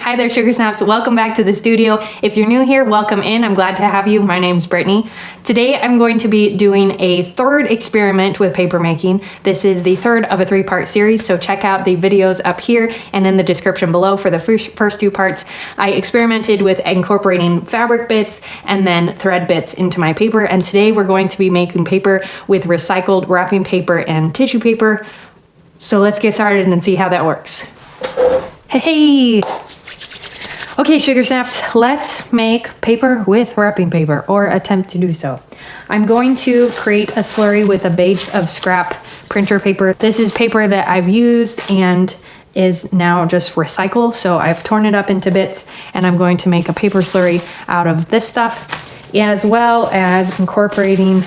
Hi there, Sugar Snaps. Welcome back to the studio. If you're new here, welcome in. I'm glad to have you. My name's Brittany. Today, I'm going to be doing a third experiment with paper making. This is the third of a 3-part series, so check out the videos up here and in the description below for the first 2 parts. I experimented with incorporating fabric bits and then thread bits into my paper, and today we're going to be making paper with recycled wrapping paper and tissue paper. So let's get started and see how that works. Hey! Okay, Sugar Snaps, let's make paper with wrapping paper, or attempt to do so. I'm going to create a slurry with a base of scrap printer paper. This is paper that I've used and is now just recycled, so I've torn it up into bits, and I'm going to make a paper slurry out of this stuff, as well as incorporating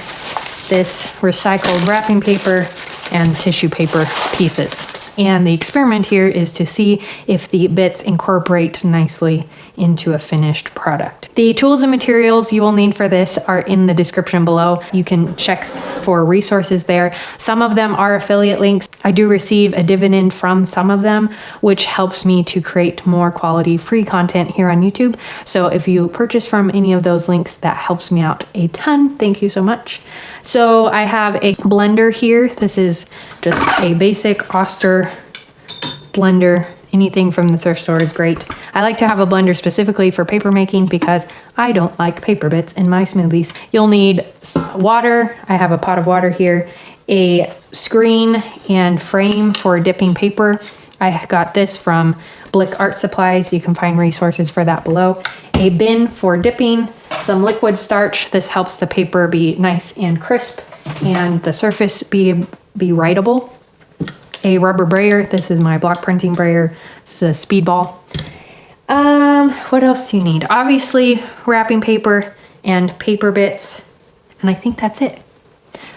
this recycled wrapping paper and tissue paper pieces. And the experiment here is to see if the bits incorporate nicely into a finished product. The tools and materials you will need for this are in the description below. You can check for resources there. Some of them are affiliate links. I do receive a dividend from some of them, which helps me to create more quality free content here on YouTube. So if you purchase from any of those links, that helps me out a ton. Thank you so much. So I have a blender here. This is just a basic Oster blender. Anything from the thrift store is great. I like to have a blender specifically for paper making because I don't like paper bits in my smoothies. You'll need water. I have a pot of water here, a screen and frame for dipping paper. I got this from Blick Art Supplies. You can find resources for that below. A bin for dipping, some liquid starch. This helps the paper be nice and crisp and the surface be writable. A rubber brayer. This is my block printing brayer. This is a speedball. What else do you need? Obviously, wrapping paper and paper bits. And I think that's it.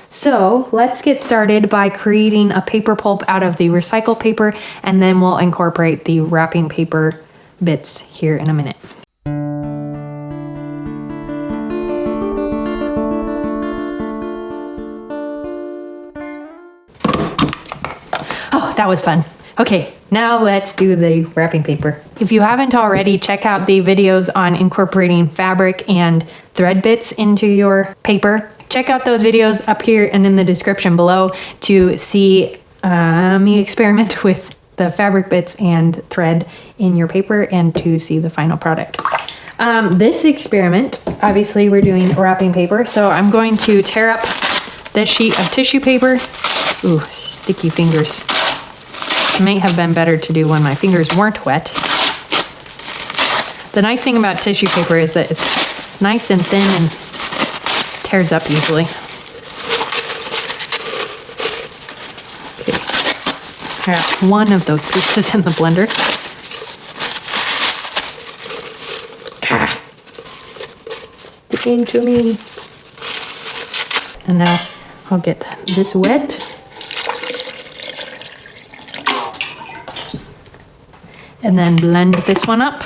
So let's get started by creating a paper pulp out of the recycled paper, and then we'll incorporate the wrapping paper bits here in a minute. Oh, that was fun. Okay, now let's do the wrapping paper. If you haven't already, check out the videos on incorporating fabric and thread bits into your paper. Check out those videos up here and in the description below to see me experiment with the fabric bits and thread in your paper and to see the final product. This experiment, obviously we're doing wrapping paper, so I'm going to tear up this sheet of tissue paper. Ooh, sticky fingers. It may have been better to do when my fingers weren't wet. The nice thing about tissue paper is that it's nice and thin and tears up easily. Okay, I got one of those pieces in the blender. Sticking to me. And now I'll get this wet. And then blend this one up.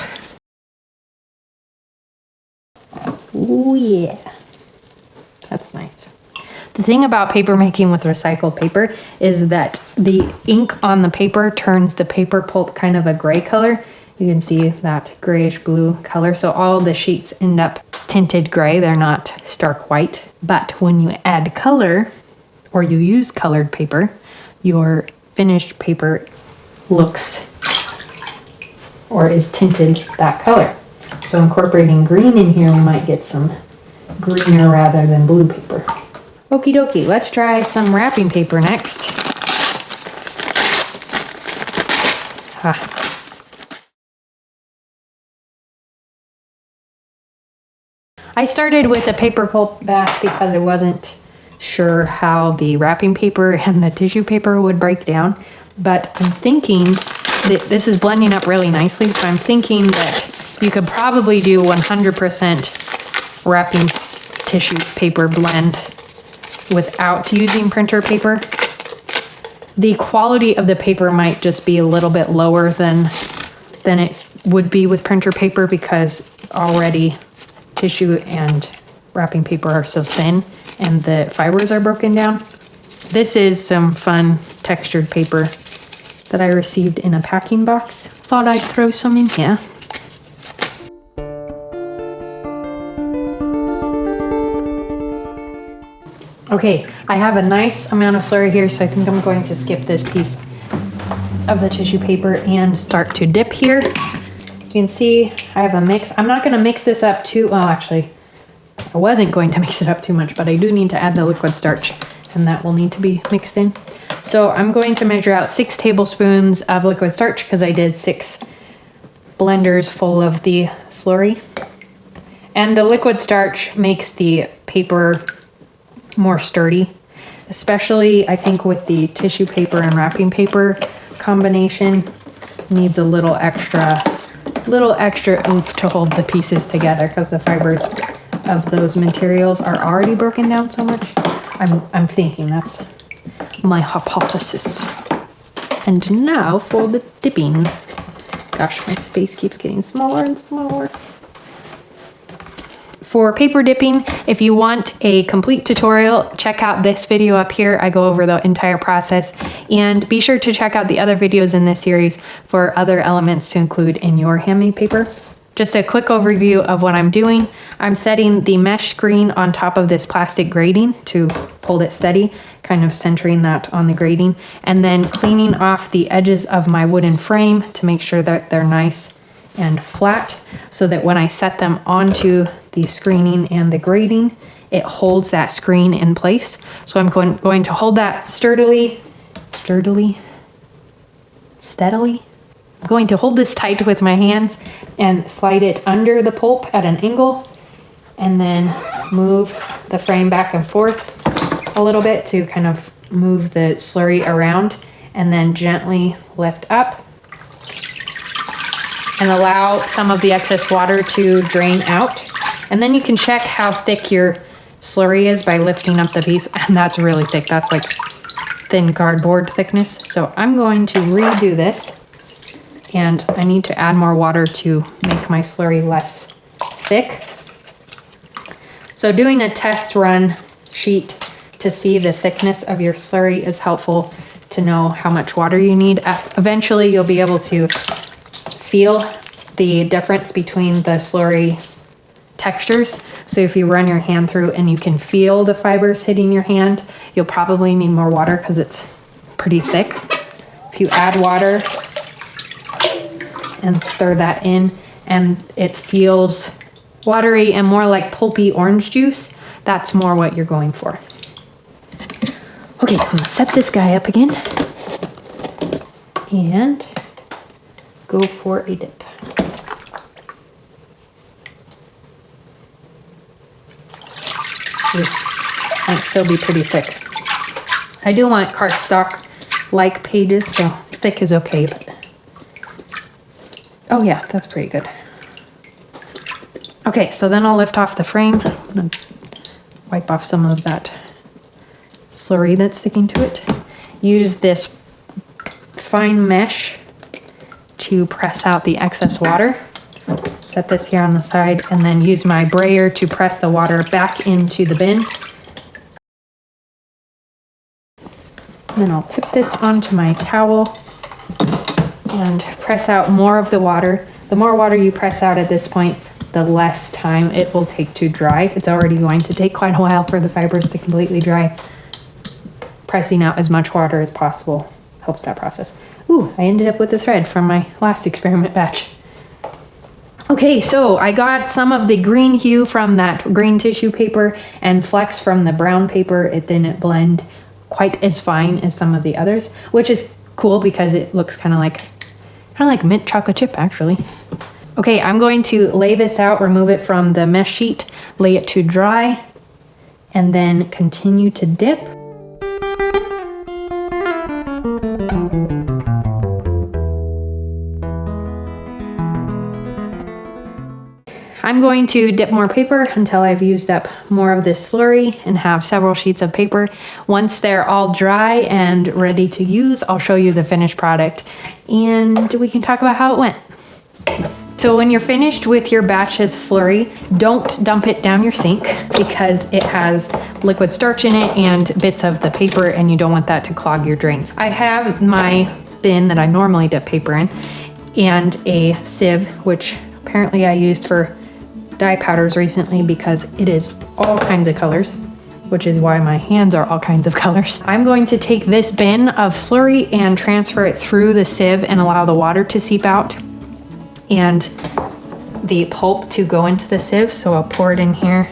Ooh, yeah. That's nice. The thing about paper making with recycled paper is that the ink on the paper turns the paper pulp kind of a gray color. You can see that grayish blue color. So all the sheets end up tinted gray. They're not stark white. But when you add color or you use colored paper, your finished paper looks or is tinted that color. So incorporating green in here, we might get some greener rather than blue paper. Okie dokie, let's try some wrapping paper next. I started with a paper pulp bath because I wasn't sure how the wrapping paper and the tissue paper would break down, but I'm thinking that this is blending up really nicely, so I'm thinking that you could probably do 100% wrapping tissue paper blend without using printer paper. The quality of the paper might just be a little bit lower than it would be with printer paper because already tissue and wrapping paper are so thin and the fibers are broken down. This is some fun textured paper that I received in a packing box. Thought I'd throw some in here. Okay, I have a nice amount of slurry here, so I think I'm going to skip this piece of the tissue paper and start to dip here. You can see I have a mix. I'm not going to mix this up too well. Actually, I wasn't going to mix it up too much, but I do need to add the liquid starch, and that will need to be mixed in. So I'm going to measure out 6 tablespoons of liquid starch because I did 6 blenders full of the slurry. And the liquid starch makes the paper more sturdy, especially I think with the tissue paper and wrapping paper combination. Needs a little extra oomph to hold the pieces together because the fibers of those materials are already broken down so much. I'm thinking that's my hypothesis. And now for the dipping. Gosh, my space keeps getting smaller and smaller. For paper dipping, if you want a complete tutorial, check out this video up here. I go over the entire process, and be sure to check out the other videos in this series for other elements to include in your handmade paper. Just a quick overview of what I'm doing. I'm setting the mesh screen on top of this plastic grating to hold it steady, kind of centering that on the grating, and then cleaning off the edges of my wooden frame to make sure that they're nice and flat, so that when I set them onto the screening and the grating, it holds that screen in place. So I'm going to hold that steadily. I'm going to hold this tight with my hands and slide it under the pulp at an angle, and then move the frame back and forth a little bit to kind of move the slurry around, and then gently lift up and allow some of the excess water to drain out. And then you can check how thick your slurry is by lifting up the piece, and that's really thick. That's like thin cardboard thickness. So I'm going to redo this, and I need to add more water to make my slurry less thick. So doing a test run sheet to see the thickness of your slurry is helpful to know how much water you need. Eventually you'll be able to feel the difference between the slurry textures. So if you run your hand through and you can feel the fibers hitting your hand, you'll probably need more water because it's pretty thick. If you add water and stir that in and it feels watery and more like pulpy orange juice, that's more what you're going for. Okay, I'm gonna set this guy up again and go for a dip. Might still be pretty thick. I do want cardstock-like pages, so thick is okay, but oh yeah, that's pretty good. Okay, so then I'll lift off the frame. I'm gonna wipe off some of that slurry that's sticking to it. Use this fine mesh to press out the excess water. Set this here on the side, and then use my brayer to press the water back into the bin. And then I'll tip this onto my towel and press out more of the water. The more water you press out at this point, the less time it will take to dry. It's already going to take quite a while for the fibers to completely dry. Pressing out as much water as possible helps that process. Ooh, I ended up with a thread from my last experiment batch. Okay, so I got some of the green hue from that green tissue paper and flecks from the brown paper. It didn't blend quite as fine as some of the others, which is cool because it looks kind of like mint chocolate chip actually. Okay, I'm going to lay this out, remove it from the mesh sheet, lay it to dry, and then continue to dip. I'm going to dip more paper until I've used up more of this slurry and have several sheets of paper. Once they're all dry and ready to use, I'll show you the finished product and we can talk about how it went. So when you're finished with your batch of slurry, don't dump it down your sink because it has liquid starch in it and bits of the paper, and you don't want that to clog your drains. I have my bin that I normally dip paper in and a sieve, which apparently I used for dye powders recently because it is all kinds of colors. which is why my hands are all kinds of colors. I'm going to take this bin of slurry and transfer it through the sieve and allow the water to seep out and the pulp to go into the sieve. So I'll pour it in here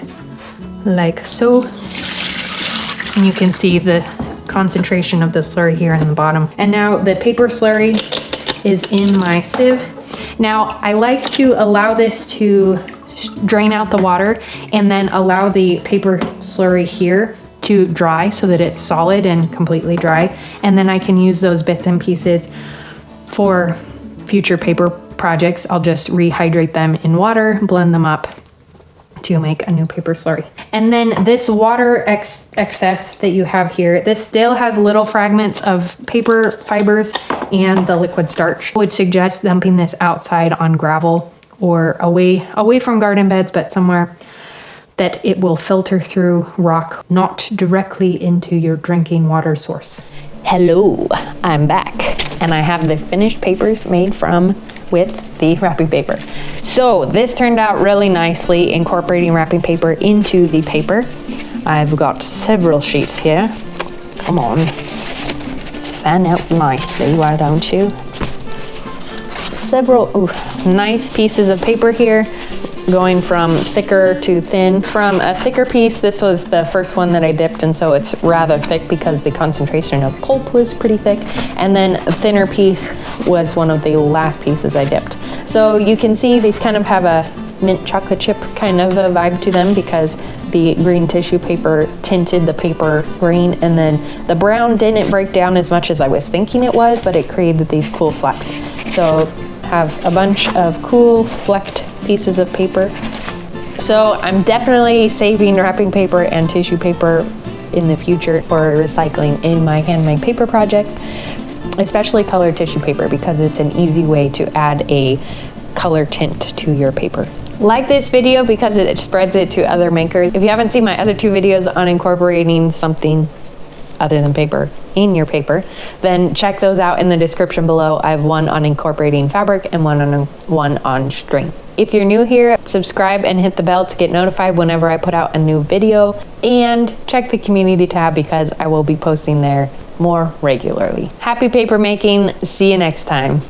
like so. And you can see the concentration of the slurry here in the bottom. And now the paper slurry is in my sieve. Now I like to allow this to drain out the water and then allow the paper slurry here to dry so that it's solid and completely dry. And then I can use those bits and pieces for future paper projects. I'll just rehydrate them in water, blend them up to make a new paper slurry. And then this water excess that you have here, this still has little fragments of paper fibers and the liquid starch. I would suggest dumping this outside on gravel or away from garden beds, but somewhere that it will filter through rock, not directly into your drinking water source. Hello, I'm back, and I have the finished papers made with the wrapping paper. So this turned out really nicely, incorporating wrapping paper into the paper. I've got several sheets here. Come on, fan out nicely, why don't you? Several nice pieces of paper here, going from thicker to thin. From a thicker piece, this was the first one that I dipped, and so it's rather thick because the concentration of pulp was pretty thick. And then a thinner piece was one of the last pieces I dipped. So you can see these kind of have a mint chocolate chip kind of a vibe to them because the green tissue paper tinted the paper green, and then the brown didn't break down as much as I was thinking it was, but it created these cool flecks. So have a bunch of cool flecked pieces of paper. So I'm definitely saving wrapping paper and tissue paper in the future for recycling in my handmade paper projects, especially colored tissue paper, because it's an easy way to add a color tint to your paper. Like this video because it spreads it to other makers. If you haven't seen my other 2 videos on incorporating something other than paper in your paper, then check those out in the description below. I have one on incorporating fabric and one on string. If you're new here, subscribe and hit the bell to get notified whenever I put out a new video, and check the community tab because I will be posting there more regularly. Happy paper making, see you next time.